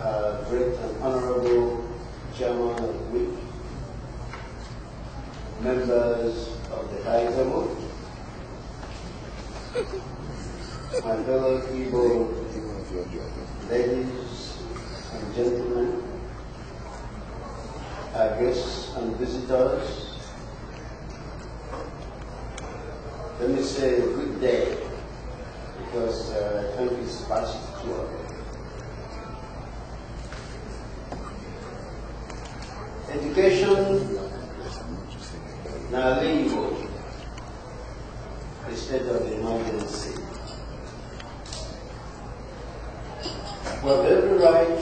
great and honorable chairman of WIC, members of the High Table, my fellow Igbo ladies and gentlemen, our guests and visitors, let me say good day, because I think it's past 12. Education now legal a state of emergency. We have every right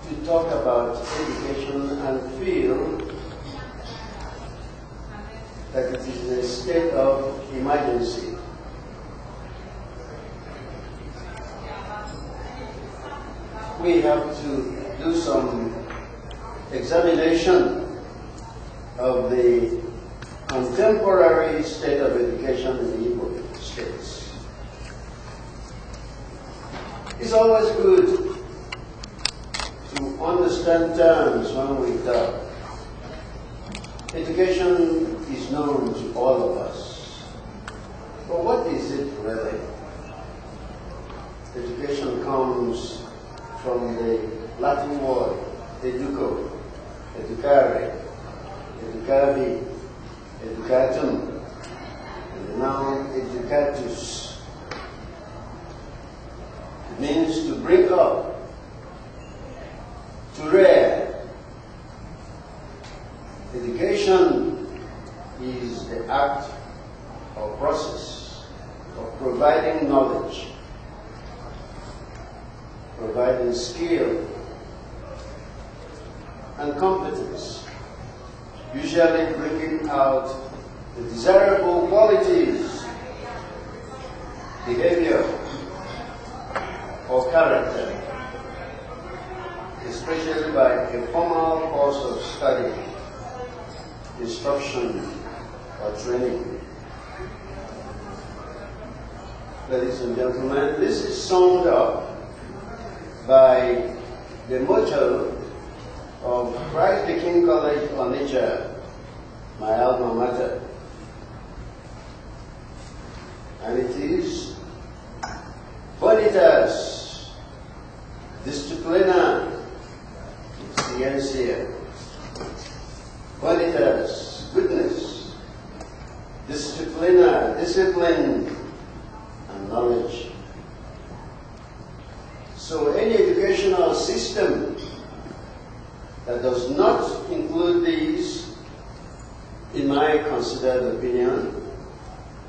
to talk about education and feel that it is a state of emergency. We have to do some examination of the contemporary state of education in the Igbo states. It's always good to understand terms when we talk. Education is known to all of us. But what is it really? Education comes from the Latin word educo, educare, educavi, educatum, and the noun educatus. It means to bring up, to rear. Education is the act or process of providing knowledge, providing skill and competence, usually bringing out the desirable qualities, behavior, or character, especially by a formal course of study, instruction, or training. Ladies and gentlemen, this is summed up by the motto of Christ the King College, Onitsha, my alma mater. And it is Bonitas, Disciplina, Ciencia. Bonitas, goodness. Disciplina, discipline, and knowledge. So any educational system that does not include these, in my considered opinion,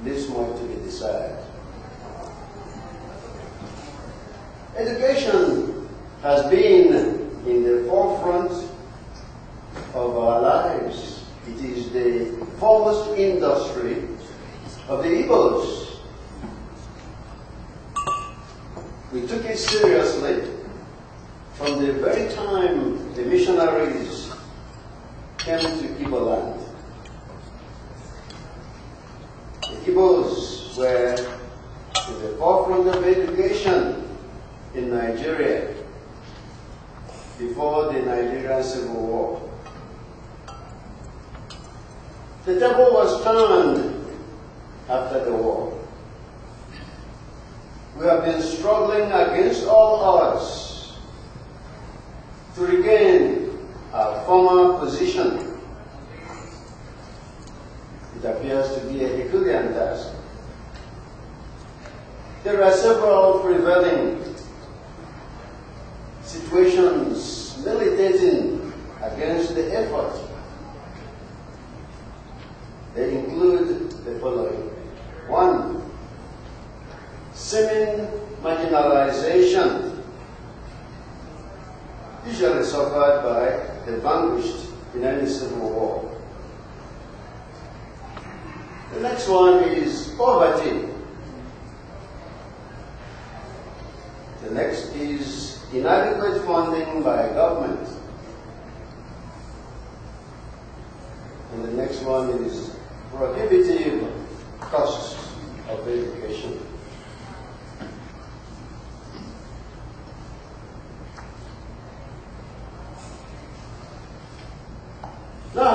leaves more to be desired. Education has been in the forefront of our lives. It is the foremost industry of the Igbos. We took it seriously from the very time the missionaries came to Igbo land. The Igbos were in the forefront of education in Nigeria before the Nigerian Civil War. The table was turned after the war. We have been struggling against all odds to regain our former position. It appears to be a Herculean task. There are several prevailing situations militating against the effort. They include the following. 1. Seeming marginalization, usually suffered by the vanquished in any civil war. The next one is poverty. The next is inadequate funding by government. And the next one is prohibitive costs of education.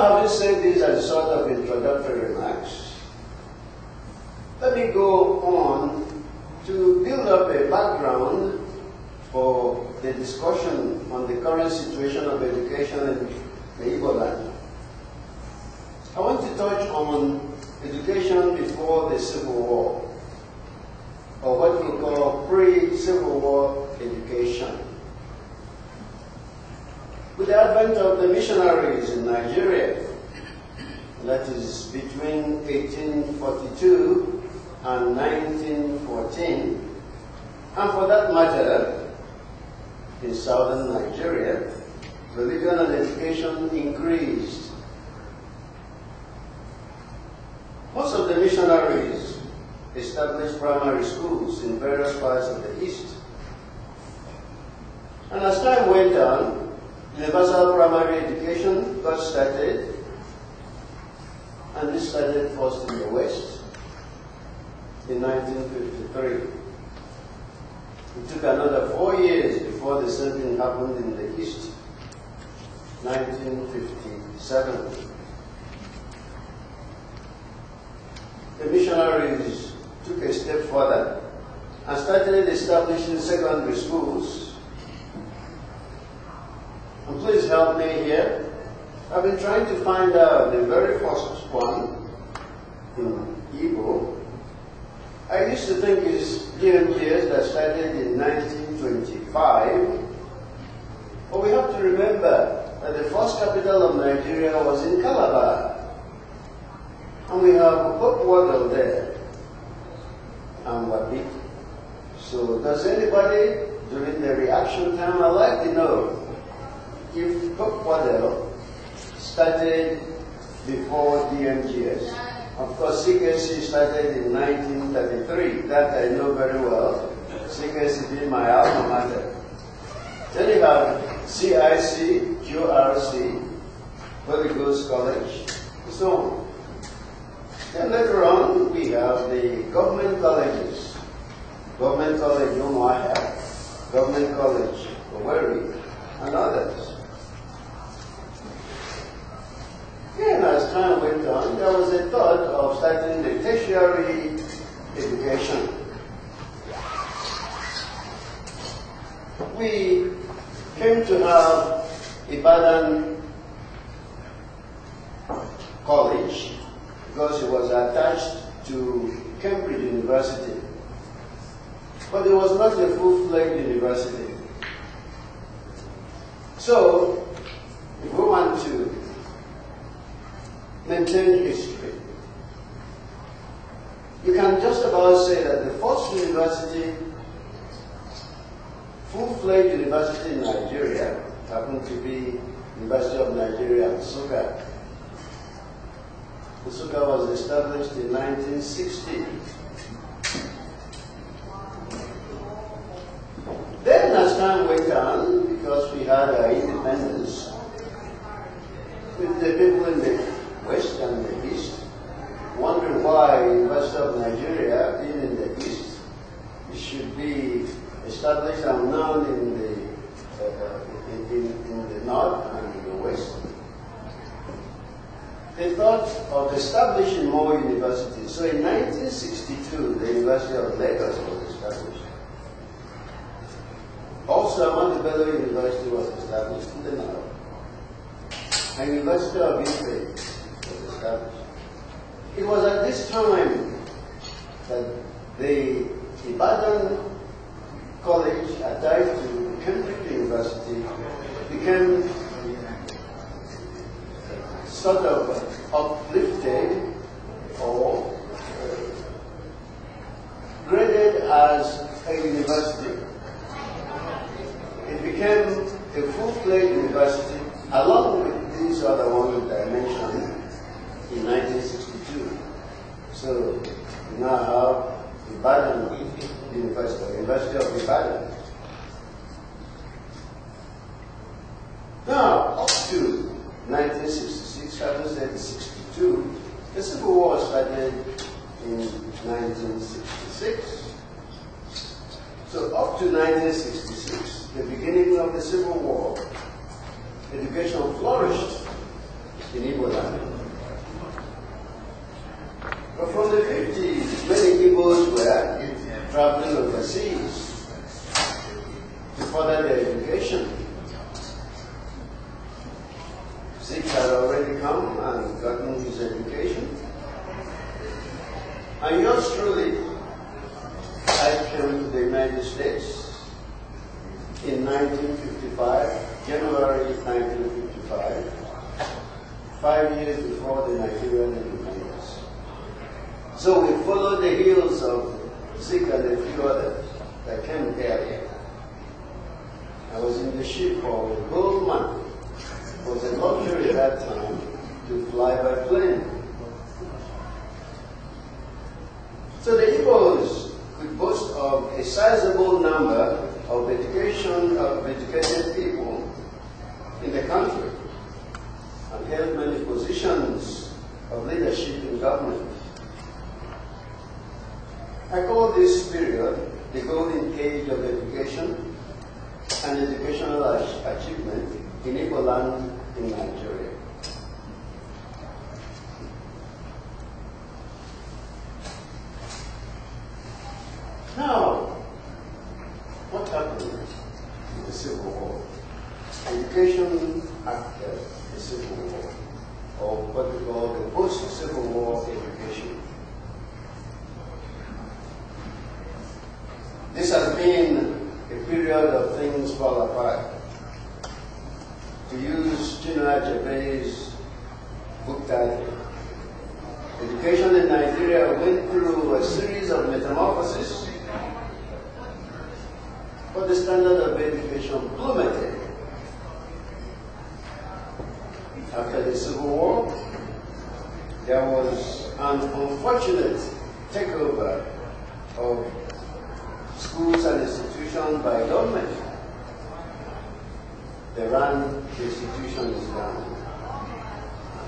Now, having said this as sort of introductory remarks, let me go on to build up a background for the discussion on the current situation of education in the Igbo land. I want to touch on education before the Civil War, or what we call pre-Civil War education. With the advent of the missionaries in Nigeria, that is between 1842 and 1914, and for that matter, in southern Nigeria, religion and education increased. Most of the missionaries established primary schools in various parts of the East. And as time went on, universal primary education got started, and this started first in the West in 1953. It took another 4 years before the same thing happened in the East, 1957. The missionaries took a step further and started establishing secondary schools. And please help me here. I've been trying to find out the very first one in Igbo. I used to think it's DMGS that started in 1925. But we have to remember that the first capital of Nigeria was in Calabar. And we have Pope Waddle there and Wabi. So does anybody during the reaction time, I'd like to know if Pope Waddle started before DMGS. Of course, CKC started in 1933. That I know very well. CKC being my alma mater. Then you have CIC, QRC, Holy Ghost College, and so on. Then later on, we have the government colleges. Government College Umuahia, Government College Owerri, and others. And as time went on, there was a thought of starting the tertiary education. We came to have Ibadan College because it was attached to Cambridge University. But it was not a full-fledged university. So, if we want to maintain history, you can just about say that the first university, full-fledged university in Nigeria, happened to be University of Nigeria, Nsukka. Nsukka was established in 1960. Then as time went on, because we had our independence, with the people in the West and the East, wondering why University of Nigeria, being in the East, it should be established and known in the North and in the West. They thought of establishing more universities. So in 1962, the University of Lagos was established. Also, Ahmadu Bello University was established in the North. And University of Ife was established. It was at this time that the Ibadan College, attached to Cambridge University, became sort of uplifted or graded as a university. It became a full-fledged university along with these other ones that I mentioned in 1962. So we now have Ibadan University, University of Ibadan. Now, up to 1966, having said 62, the Civil War started in 1966. So up to 1966, the beginning of the Civil War, education flourished in Igbo land. But from the 50s, many Igbos were traveling overseas to further their education. Zeke had already come and gotten his education. And yours truly, I came to the United States in 1955, January 1955, 5 years before the Nigerian independence. So we followed the heels of Zeke and a few others that came earlier. I was in the ship for a whole month. It was a luxury at that time to fly by plane. So the Igbos could boast of a sizable number of educated people in the country and held many positions of leadership in government. I call this period the golden age of education and educational achievement in Igbo land in Nigeria. Now, what happened in the Civil War? Education after the Civil War, or what we call the post-Civil War education. This has been a period of things fall apart. To use Chinua Achebe's book title, education in Nigeria went through a series of metamorphoses, but the standard of education plummeted. After the Civil War, there was an unfortunate takeover of schools and institutions by government. They ran the institutions down,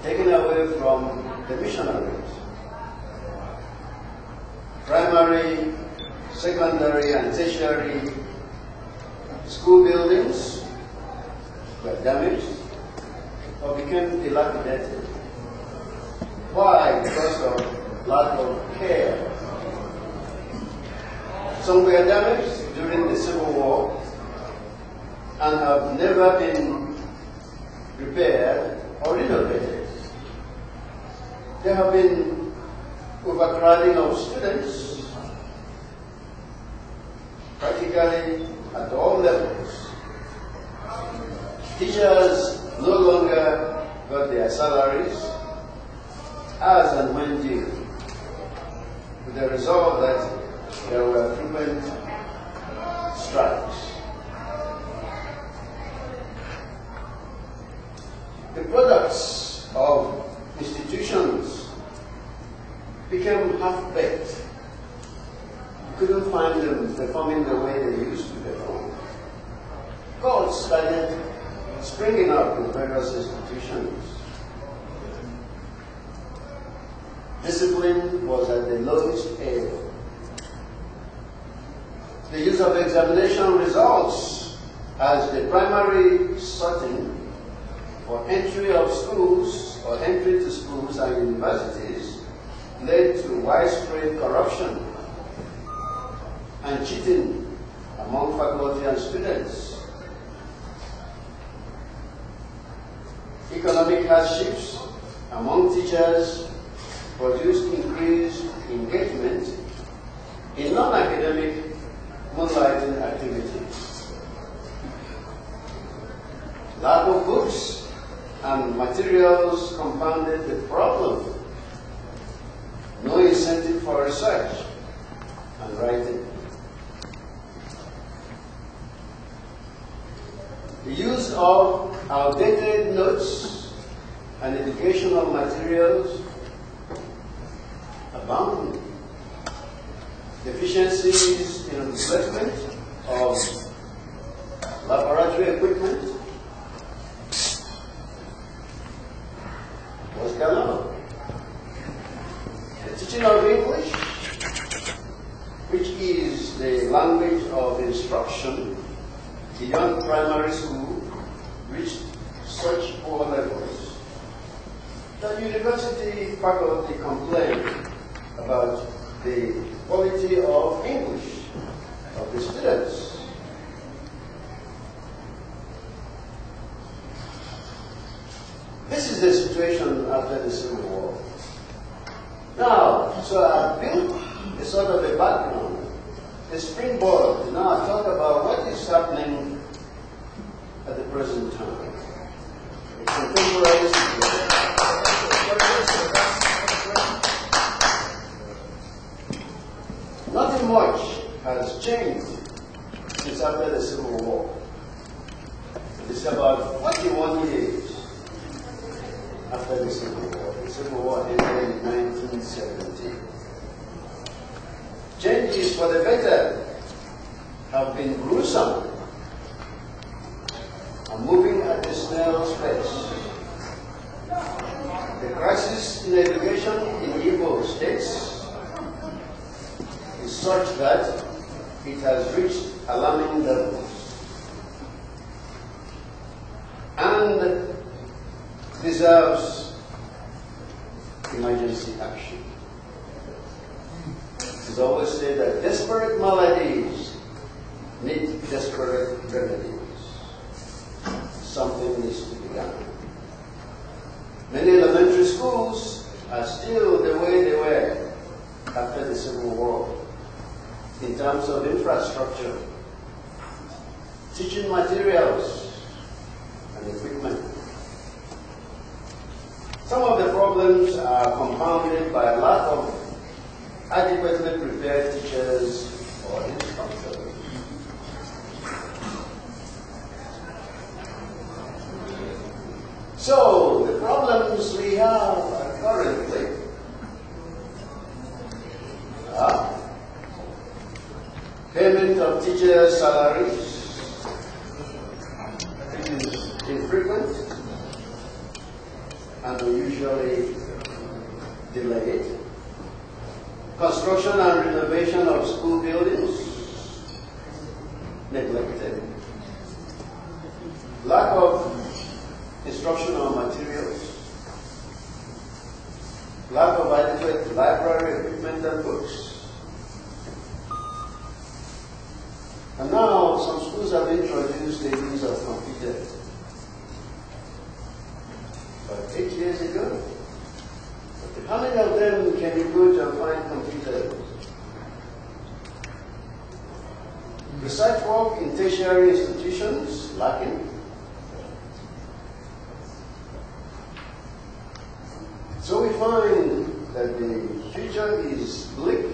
taken away from the missionaries. Primary, secondary, and tertiary school buildings were damaged or became dilapidated. Why? Because of lack of care. Some were damaged during the Civil War and have never been repaired or renovated. There have been overcrowding of students, practically at all levels. Teachers no longer got their salaries as and when due, with the result that there were frequent strikes. The products of institutions became half-baked. You couldn't find them performing the way they used to perform. Cults started springing up in various institutions. Discipline was at the lowest ebb. The use of examination results as the primary sorting for entry of schools or entry to schools and universities led to widespread corruption and cheating among faculty and students. Economic hardships among teachers produced increased engagement in non-academic moonlighting activities. Lack of books and materials compounded the problem. No incentive for research and writing. The use of outdated notes and educational materials abound. Deficiencies in replacement of laboratory equipment was galore. The teaching of English, which is the language of instruction beyond primary school, reached such poor levels The university faculty complained about the quality of English of the students. This is the situation after the Civil War. Now, so I built a sort of a background, a springboard. Now I talk about what is happening at the present time. A contemporary situation. Nothing much has changed since after the Civil War. It's about 41 years after the Civil War. The Civil War ended in 1917. Changes for the better have been gruesome and moving at a snail's pace. The crisis in education in Igbo states is such that it has reached alarming levels and deserves emergency action. It is always said that desperate maladies need desperate remedies. Something needs to be done. Many elementary schools are still the way they were after the Civil War in terms of infrastructure, teaching materials, and equipment. Some of the problems are compounded by a lack of adequately prepared teachers or instructors. So, the problems we have currently are payment of teachers' salaries, which is infrequent and usually delayed. Construction and renovation of school buildings, neglected. Lack of instructional materials. Lack of adequate library equipment and books. And now some schools have introduced the use of computers. But 8 years ago, how many of them can you go to and find computers? Research work in tertiary institutions, lacking. So we find that the future is bleak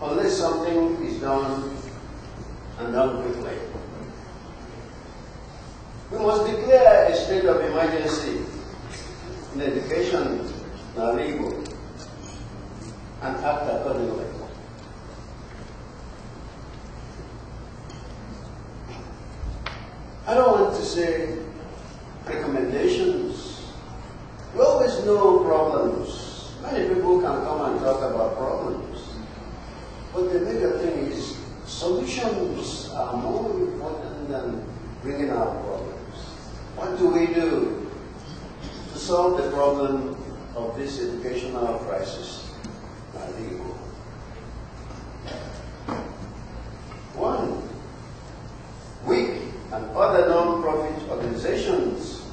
unless something is done and done quickly. We must declare a state of emergency in education and Igbo and act accordingly. I don't want to say recommendations. We always know problems. Many people can come and talk about problems. But the bigger thing is solutions are more important than bringing out problems. What do we do to solve the problem of this educational crisis at Igbo? One, weak and other non-profit organizations,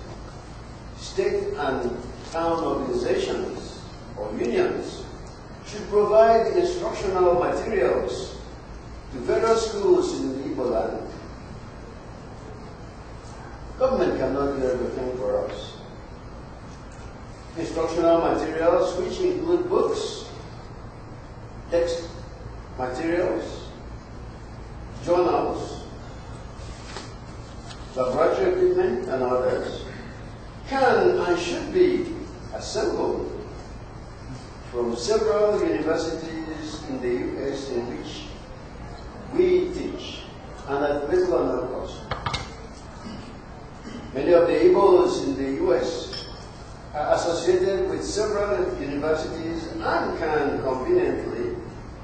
state and town organizations or unions should provide instructional materials to various schools in the Igbo land. Government cannot do everything for us. Instructional materials which include books, text materials, journals, laboratory equipment, and others can and should be assembled from several universities in the US in which we teach and at little or no cost. Many of the Igbos in the US are associated with several universities and can conveniently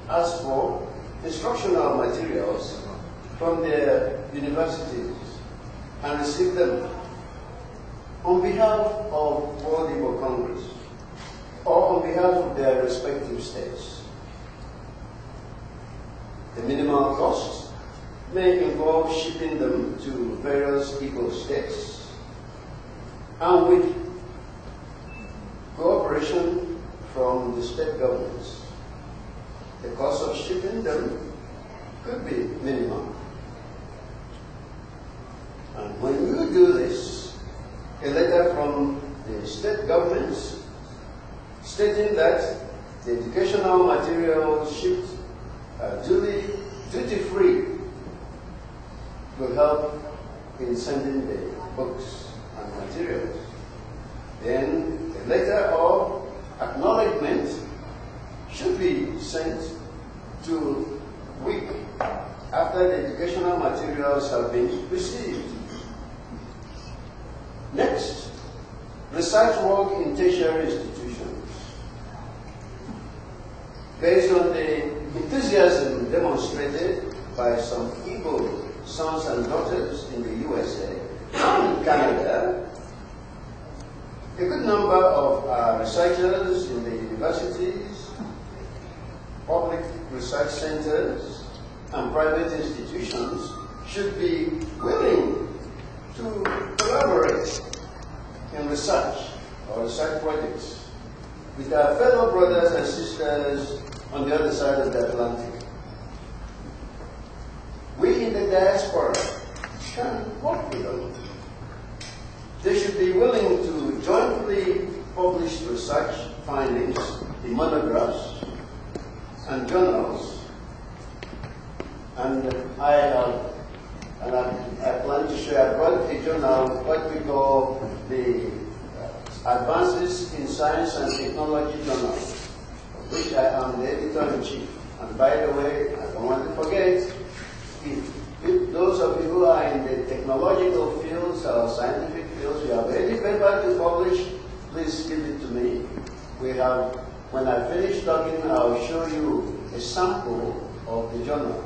ask for instructional materials from their universities and receive them. on behalf of World Igbo Congress or on behalf of their respective states. The minimal cost may involve shipping them to various Igbo states, and with cooperation from the state governments, the cost of shipping them could be minimal. And when you do this, a letter from the state governments stating that the educational materials shipped duty-free will help in sending the books and materials. Then a letter of acknowledgement should be sent to week after the educational materials have been received. Next, research work in tertiary institutions. Based on the enthusiasm demonstrated by some Igbo sons and daughters in the USA and Canada, a good number of researchers in the universities, public research centers, and private institutions should be willing to collaborate in research or research projects with our fellow brothers and sisters on the other side of the Atlantic. We in the diaspora can work with them. They should be willing to jointly publish research findings in monographs and journals. And I plan to share, I brought a journal, what we call the Advances in Science and Technology Journal, of which I am the editor-in-chief. And by the way, I don't want to forget, if those of you who are in the technological fields or scientific fields, you have any paper to publish, please give it to me. We have, when I finish talking, I'll show you a sample of the journal.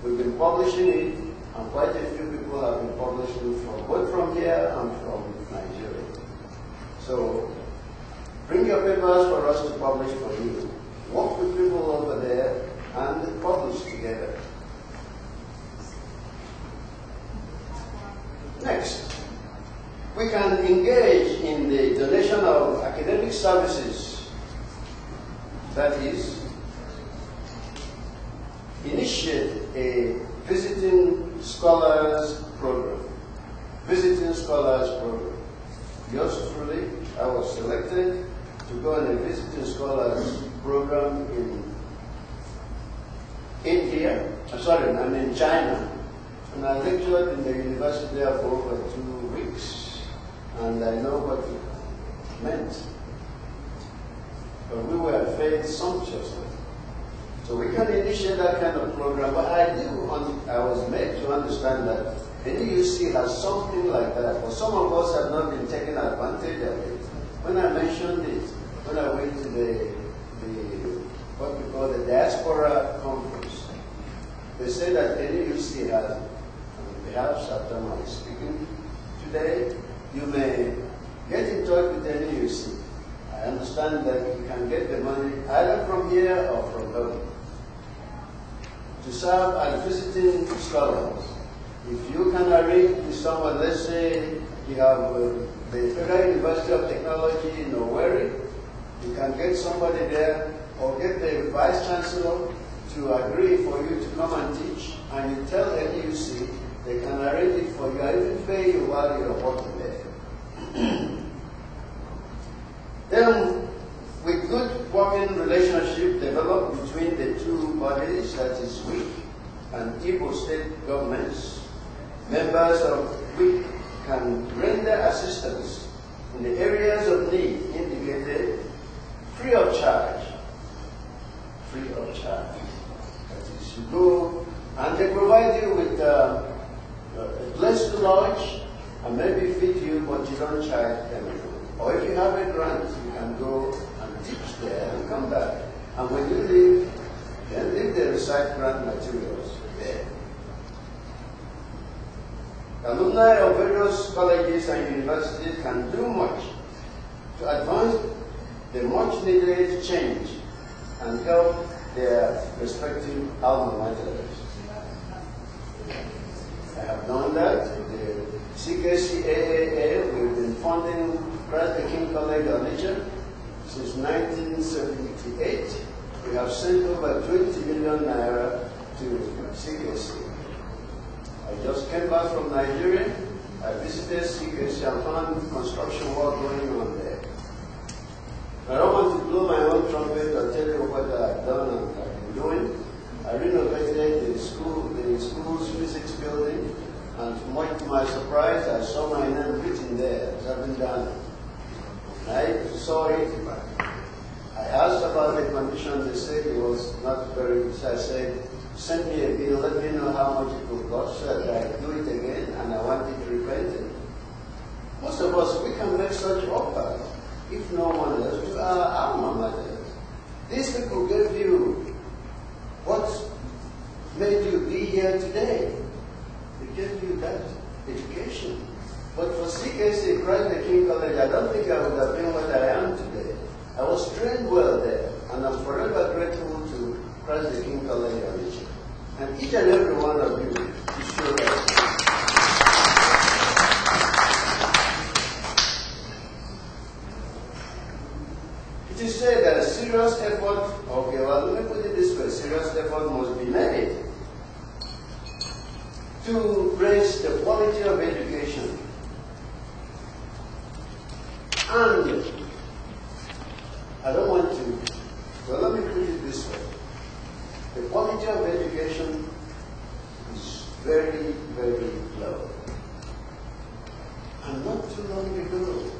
We've been publishing it, and quite a few people have been publishing from both from here and from Nigeria. So bring your papers for us to publish for you. Work with people over there and publish together. Next, we can engage in the donation of academic services. That is, initiate a visiting scholars program. Visiting scholars program. Yours truly, I was selected to go on a visiting scholars program in India. I'm in China. And I lectured in the university there for over 2 weeks. And I know what it meant. But we were fed sumptuously. So we can initiate that kind of program, but I was made to understand that NUC has something like that, but some of us have not been taking advantage of it. When I mentioned it, when I went to what we call the Diaspora Conference, they say that NUC has, and perhaps after my speaking today, you may get in touch with NUC. I understand that you can get the money either from here or from home to serve as visiting scholars. If you can arrange with someone, let's say you have the Federal University of Technology in Owerri, you can get somebody there or get the Vice Chancellor to agree for you to come and teach, and you tell NUC, they can arrange it for you, I even pay you while you're working there. Then, with good working relationship developed between the two bodies, that is WIC and Igbo state governments, members of WIC can render assistance in the areas of need indicated free of charge. Free of charge. That is, you go and they provide you with a place to lodge and maybe feed you, but you don't charge them. Or if you have a grant, you can go and teach there and come back. And when you leave, then leave the research grant materials there. Alumni of various colleges and universities can do much to advance the much needed change and help their respective alma maters. I have done that. The CKC-AAA, we've been funding Christ the King College Onitsha since 1978. We have sent over 20 million naira to CKC. I just came back from Nigeria. I visited CKC and found construction work going on there. I don't want to blow my own trumpet or tell you what I've done and I've been doing. I renovated the school's physics building, and much to my surprise, I saw my name written there as having done it. I saw it. I asked about the condition. They said it was not very good. So I said, send me a bill, let me know how much it will cost so that I do it again, and I want it repainted. Most of us, we can make such offers, if no one else, to our alma mater. These people gave you what made you be here today. They gave you that education. But for CKC, Christ the King College, I don't think I would have been what I am today. I was trained well there, and I'm forever grateful to Christ the King College Onitsha. And each and every one of you to show that. It is said that a serious effort, okay, well, let me put it this way, serious effort must be made to raise the quality of education. And I don't want to, well, let me put it this way. The quality of education is very, very low. And not too long ago,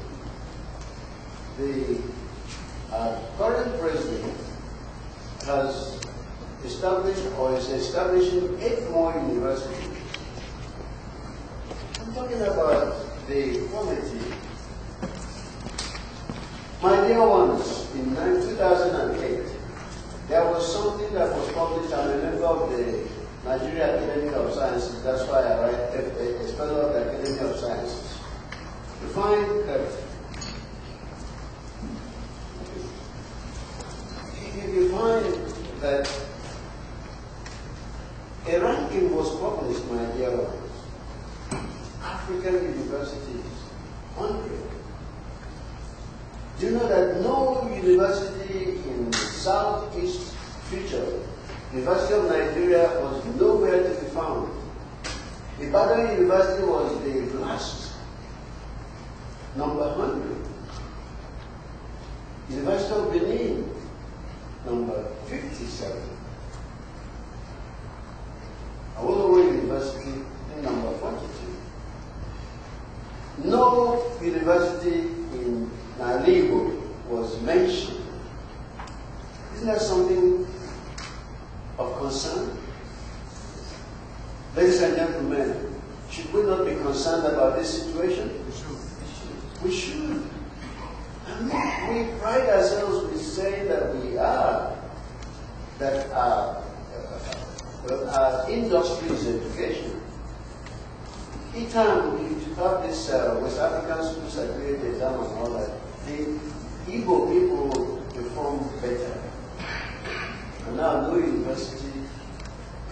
the current president has established or is establishing 8 more universities. I'm talking about the quality. My dear ones, in 2008, there was something that was published. I'm a member of the Nigeria Academy of Sciences. That's why I write a fellow of the Academy of Sciences. You find that you find that a ranking was published, my dear ones. African universities, 100. Do you know that no university in Southeast future, University of Nigeria, was nowhere to be found? Ibadan University was the last, number 100. University of Benin, number 57. Awolowo University, number 42. No university in Igbo was mentioned. Isn't that something of concern? Ladies and gentlemen, should we not be concerned about this situation? We should. And we pride ourselves with saying that we are, that our industry is education. Each time we have this West African School Certificate exam and all that, the Igbo people perform better. And now no university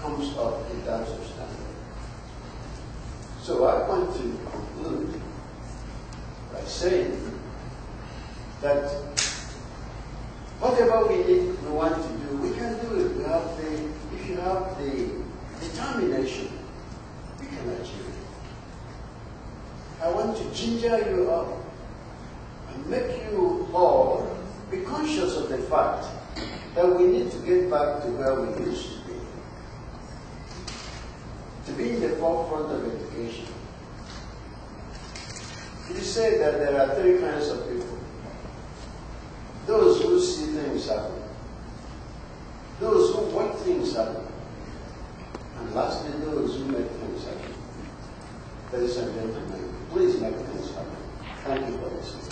comes up in terms of standard. So I want to conclude by saying that whatever we want to do, we can do it. If you have the determination, we can achieve it. I want to ginger you up and make you all be conscious of the fact that we need to get back to where we used to be in the forefront of education. It is said that there are 3 kinds of people. Those who see things happen, those who watch things happen, and lastly, those who make things happen. Ladies and gentlemen, please make things happen. Thank you for listening.